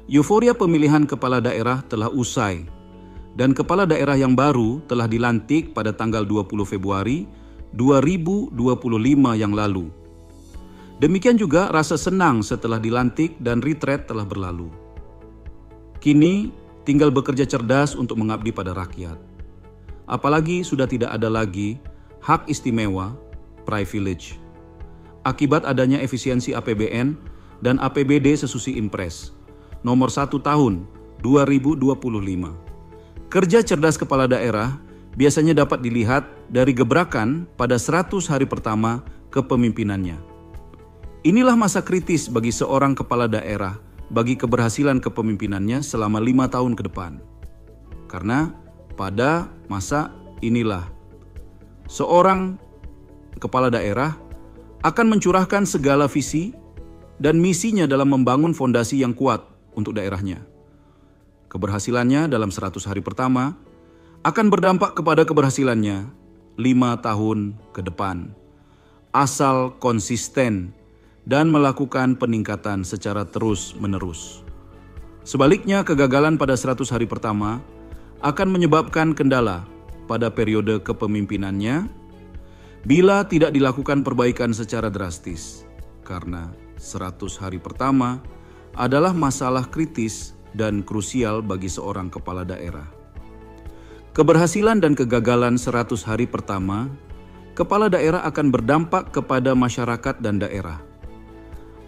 Euforia pemilihan kepala daerah telah usai dan kepala daerah yang baru telah dilantik pada tanggal 20 Februari 2025 yang lalu. Demikian juga rasa senang setelah dilantik dan retret telah berlalu. Kini tinggal bekerja cerdas untuk mengabdi pada rakyat. Apalagi sudah tidak ada lagi hak istimewa, privilege, akibat adanya efisiensi APBN dan APBD sesusi Impres nomor 1 tahun 2025. Kerja cerdas kepala daerah biasanya dapat dilihat dari gebrakan pada 100 hari pertama kepemimpinannya. Inilah masa kritis bagi seorang kepala daerah bagi keberhasilan kepemimpinannya selama 5 tahun ke depan. Karena pada masa inilah seorang kepala daerah akan mencurahkan segala visi dan misinya dalam membangun fondasi yang kuat untuk daerahnya. Keberhasilannya dalam 100 hari pertama akan berdampak kepada keberhasilannya 5 tahun ke depan. Asal konsisten dan melakukan peningkatan secara terus-menerus. Sebaliknya, kegagalan pada 100 hari pertama akan menyebabkan kendala pada periode kepemimpinannya bila tidak dilakukan perbaikan secara drastis, karena 100 hari pertama adalah masalah kritis dan krusial bagi seorang kepala daerah. Keberhasilan dan kegagalan 100 hari pertama, kepala daerah akan berdampak kepada masyarakat dan daerah.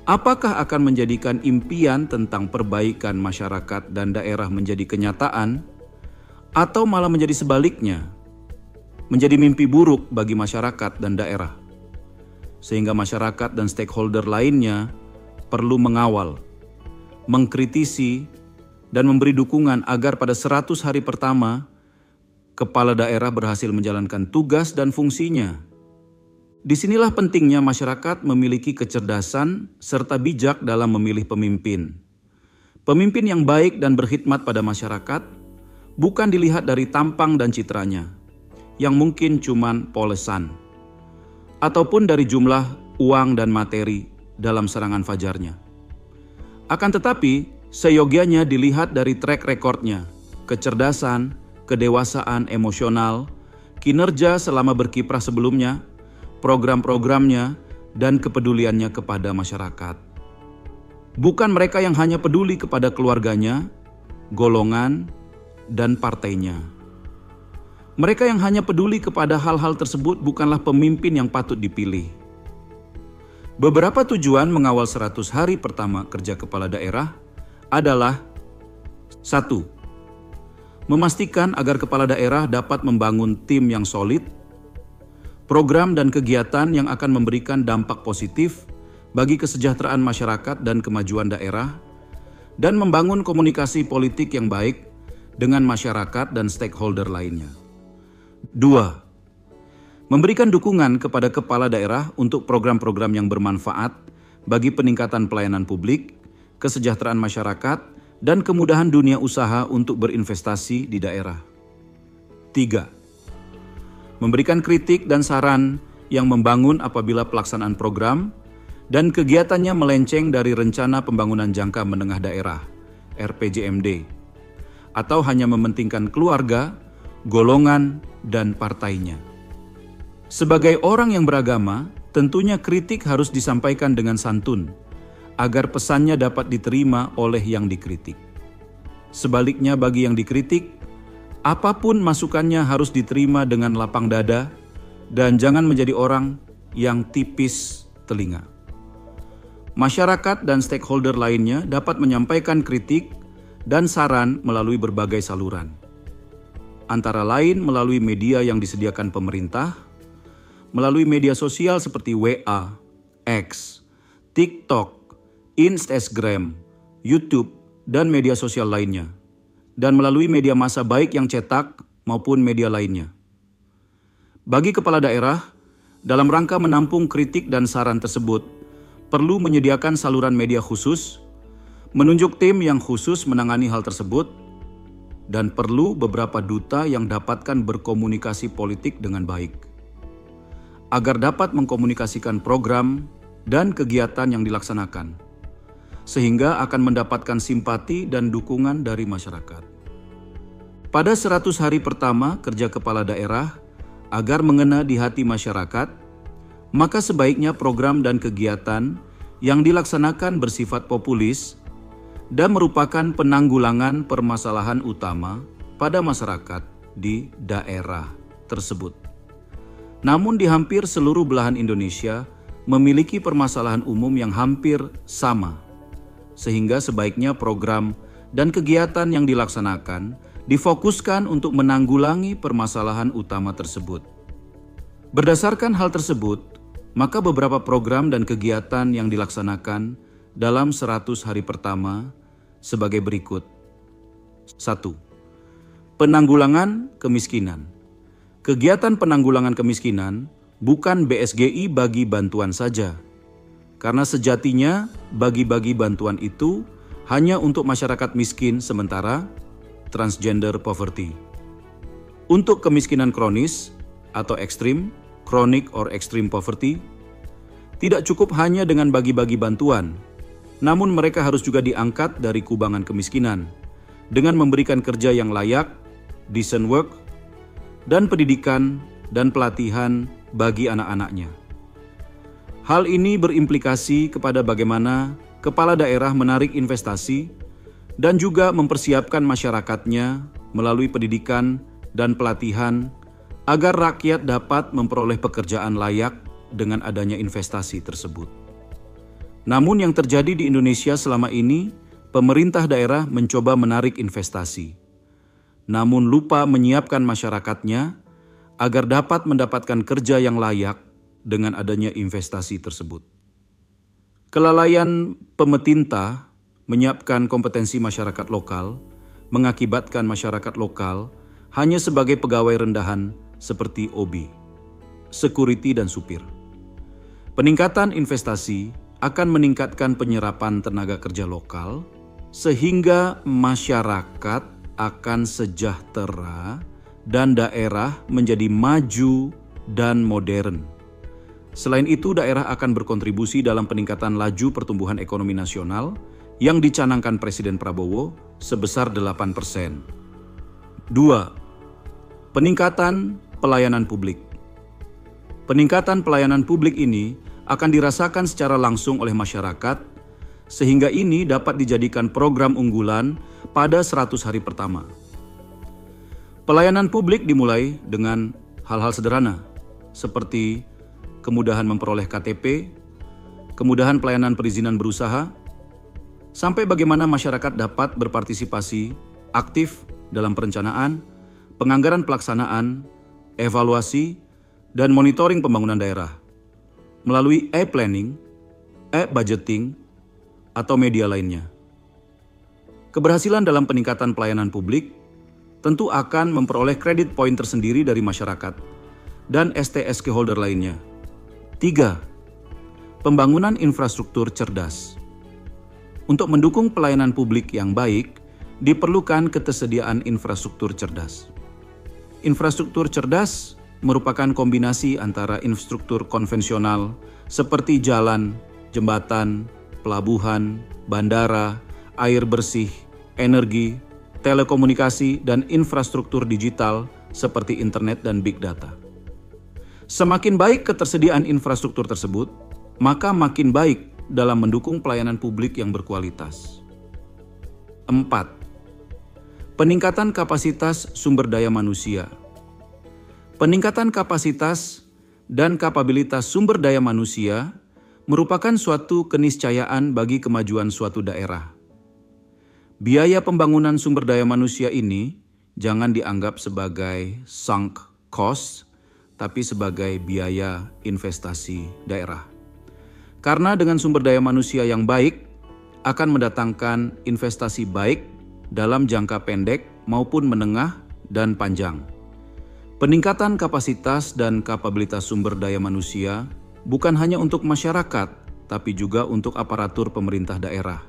Apakah akan menjadikan impian tentang perbaikan masyarakat dan daerah menjadi kenyataan, atau malah menjadi sebaliknya, menjadi mimpi buruk bagi masyarakat dan daerah? Sehingga masyarakat dan stakeholder lainnya perlu mengawal, mengkritisi, dan memberi dukungan agar pada 100 hari pertama, kepala daerah berhasil menjalankan tugas dan fungsinya. Disinilah pentingnya masyarakat memiliki kecerdasan serta bijak dalam memilih pemimpin. Pemimpin yang baik dan berkhidmat pada masyarakat bukan dilihat dari tampang dan citranya, yang mungkin cuman polesan, ataupun dari jumlah uang dan materi dalam serangan fajarnya. Akan tetapi, seyogianya dilihat dari track recordnya, kecerdasan, kedewasaan emosional, kinerja selama berkiprah sebelumnya, program-programnya, dan kepeduliannya kepada masyarakat. Bukan mereka yang hanya peduli kepada keluarganya, golongan, dan partainya. Mereka yang hanya peduli kepada hal-hal tersebut bukanlah pemimpin yang patut dipilih. Beberapa tujuan mengawal 100 hari pertama kerja kepala daerah adalah: 1. Memastikan agar kepala daerah dapat membangun tim yang solid, program dan kegiatan yang akan memberikan dampak positif bagi kesejahteraan masyarakat dan kemajuan daerah, dan membangun komunikasi politik yang baik dengan masyarakat dan stakeholder lainnya. 2. Memberikan dukungan kepada kepala daerah untuk program-program yang bermanfaat bagi peningkatan pelayanan publik, kesejahteraan masyarakat, dan kemudahan dunia usaha untuk berinvestasi di daerah. 3. Memberikan kritik dan saran yang membangun apabila pelaksanaan program dan kegiatannya melenceng dari rencana pembangunan jangka menengah daerah, RPJMD, atau hanya mementingkan keluarga, golongan, dan partainya. Sebagai orang yang beragama, tentunya kritik harus disampaikan dengan santun, agar pesannya dapat diterima oleh yang dikritik. Sebaliknya bagi yang dikritik, apapun masukannya harus diterima dengan lapang dada dan jangan menjadi orang yang tipis telinga. Masyarakat dan stakeholder lainnya dapat menyampaikan kritik dan saran melalui berbagai saluran. Antara lain melalui media yang disediakan pemerintah, melalui media sosial seperti WA, X, TikTok, Instagram, YouTube, dan media sosial lainnya, dan melalui media massa baik yang cetak maupun media lainnya. Bagi kepala daerah, dalam rangka menampung kritik dan saran tersebut, perlu menyediakan saluran media khusus, menunjuk tim yang khusus menangani hal tersebut, dan perlu beberapa duta yang dapatkan berkomunikasi politik dengan baik, agar dapat mengkomunikasikan program dan kegiatan yang dilaksanakan. sehingga akan mendapatkan simpati dan dukungan dari masyarakat. Pada 100 hari pertama kerja kepala daerah, agar mengena di hati masyarakat, maka sebaiknya program dan kegiatan yang dilaksanakan bersifat populis dan merupakan penanggulangan permasalahan utama pada masyarakat di daerah tersebut. Namun di hampir seluruh belahan Indonesia memiliki permasalahan umum yang hampir sama, sehingga sebaiknya program dan kegiatan yang dilaksanakan difokuskan untuk menanggulangi permasalahan utama tersebut. Berdasarkan hal tersebut, maka beberapa program dan kegiatan yang dilaksanakan dalam 100 hari pertama sebagai berikut. 1. Penanggulangan kemiskinan. Kegiatan penanggulangan kemiskinan bukan BSGI bagi bantuan saja, karena sejatinya bagi-bagi bantuan itu hanya untuk masyarakat miskin sementara transgender poverty. Untuk kemiskinan kronis atau ekstrim, chronic or extreme poverty, tidak cukup hanya dengan bagi-bagi bantuan, namun mereka harus juga diangkat dari kubangan kemiskinan dengan memberikan kerja yang layak, decent work, dan pendidikan dan pelatihan bagi anak-anaknya. Hal ini berimplikasi kepada bagaimana kepala daerah menarik investasi dan juga mempersiapkan masyarakatnya melalui pendidikan dan pelatihan agar rakyat dapat memperoleh pekerjaan layak dengan adanya investasi tersebut. Namun yang terjadi di Indonesia selama ini, pemerintah daerah mencoba menarik investasi, namun lupa menyiapkan masyarakatnya agar dapat mendapatkan kerja yang layak dengan adanya investasi tersebut. Kelalaian pemerintah menyiapkan kompetensi masyarakat lokal mengakibatkan masyarakat lokal hanya sebagai pegawai rendahan seperti OB, security dan supir. Peningkatan investasi akan meningkatkan penyerapan tenaga kerja lokal sehingga masyarakat akan sejahtera dan daerah menjadi maju dan modern. Selain itu, daerah akan berkontribusi dalam peningkatan laju pertumbuhan ekonomi nasional yang dicanangkan Presiden Prabowo sebesar 8%. 2. Peningkatan pelayanan publik. Peningkatan pelayanan publik ini akan dirasakan secara langsung oleh masyarakat, sehingga ini dapat dijadikan program unggulan pada 100 hari pertama. Pelayanan publik dimulai dengan hal-hal sederhana, seperti kemudahan memperoleh KTP, kemudahan pelayanan perizinan berusaha, sampai bagaimana masyarakat dapat berpartisipasi aktif dalam perencanaan, penganggaran pelaksanaan, evaluasi, dan monitoring pembangunan daerah melalui e-planning, e-budgeting, atau media lainnya. Keberhasilan dalam peningkatan pelayanan publik tentu akan memperoleh kredit poin tersendiri dari masyarakat dan STSK holder lainnya. 3. Pembangunan infrastruktur cerdas. Untuk mendukung pelayanan publik yang baik, diperlukan ketersediaan infrastruktur cerdas. Infrastruktur cerdas merupakan kombinasi antara infrastruktur konvensional seperti jalan, jembatan, pelabuhan, bandara, air bersih, energi, telekomunikasi, dan infrastruktur digital seperti internet dan big data. Semakin baik ketersediaan infrastruktur tersebut, maka makin baik dalam mendukung pelayanan publik yang berkualitas. 4. Peningkatan kapasitas sumber daya manusia. Peningkatan kapasitas dan kapabilitas sumber daya manusia merupakan suatu keniscayaan bagi kemajuan suatu daerah. Biaya pembangunan sumber daya manusia ini jangan dianggap sebagai sunk cost, tapi sebagai biaya investasi daerah. Karena dengan sumber daya manusia yang baik akan mendatangkan investasi baik dalam jangka pendek maupun menengah dan panjang. Peningkatan kapasitas dan kapabilitas sumber daya manusia bukan hanya untuk masyarakat, tapi juga untuk aparatur pemerintah daerah.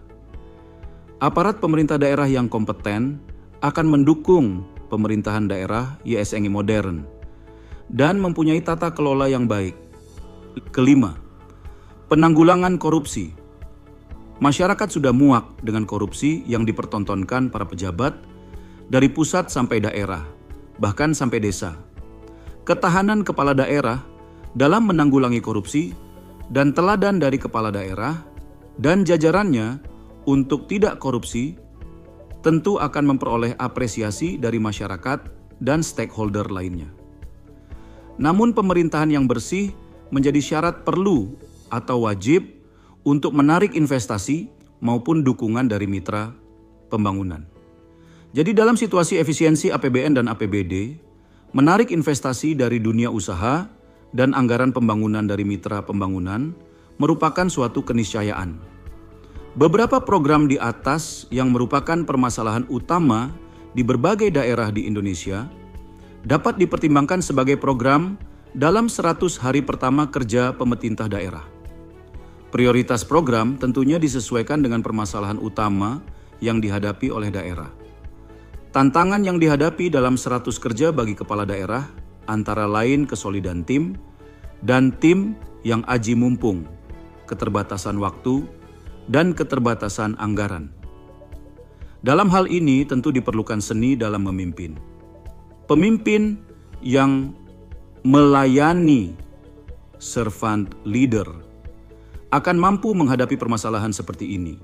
Aparat pemerintah daerah yang kompeten akan mendukung pemerintahan daerah YSNG modern dan mempunyai tata kelola yang baik. 5. Penanggulangan korupsi. Masyarakat sudah muak dengan korupsi yang dipertontonkan para pejabat dari pusat sampai daerah, bahkan sampai desa. Ketahanan kepala daerah dalam menanggulangi korupsi dan teladan dari kepala daerah dan jajarannya untuk tidak korupsi tentu akan memperoleh apresiasi dari masyarakat dan stakeholder lainnya. Namun pemerintahan yang bersih menjadi syarat perlu atau wajib untuk menarik investasi maupun dukungan dari mitra pembangunan. Jadi dalam situasi efisiensi APBN dan APBD, menarik investasi dari dunia usaha dan anggaran pembangunan dari mitra pembangunan merupakan suatu keniscayaan. Beberapa program di atas yang merupakan permasalahan utama di berbagai daerah di Indonesia dapat dipertimbangkan sebagai program dalam 100 hari pertama kerja pemerintah daerah. Prioritas program tentunya disesuaikan dengan permasalahan utama yang dihadapi oleh daerah. Tantangan yang dihadapi dalam 100 kerja bagi kepala daerah antara lain kesolidan tim dan tim yang aji mumpung, keterbatasan waktu, dan keterbatasan anggaran. Dalam hal ini tentu diperlukan seni dalam memimpin. Pemimpin yang melayani servant leader akan mampu menghadapi permasalahan seperti ini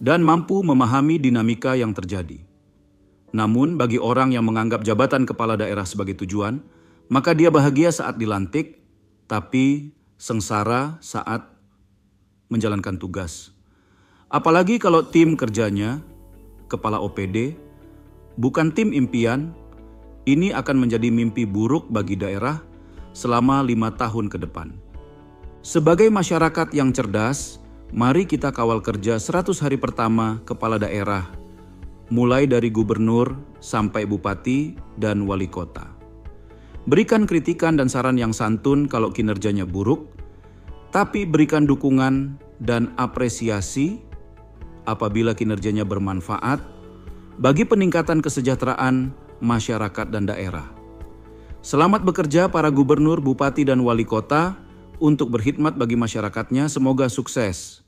dan mampu memahami dinamika yang terjadi. Namun bagi orang yang menganggap jabatan kepala daerah sebagai tujuan, maka dia bahagia saat dilantik, tapi sengsara saat menjalankan tugas. Apalagi kalau tim kerjanya, kepala OPD, bukan tim impian, ini akan menjadi mimpi buruk bagi daerah selama 5 tahun ke depan. Sebagai masyarakat yang cerdas, mari kita kawal kerja 100 hari pertama kepala daerah, mulai dari gubernur sampai bupati dan wali kota. Berikan kritikan dan saran yang santun kalau kinerjanya buruk, tapi berikan dukungan dan apresiasi apabila kinerjanya bermanfaat bagi peningkatan kesejahteraan masyarakat dan daerah. Selamat bekerja para gubernur, bupati, dan wali kota untuk berkhidmat bagi masyarakatnya. Semoga sukses.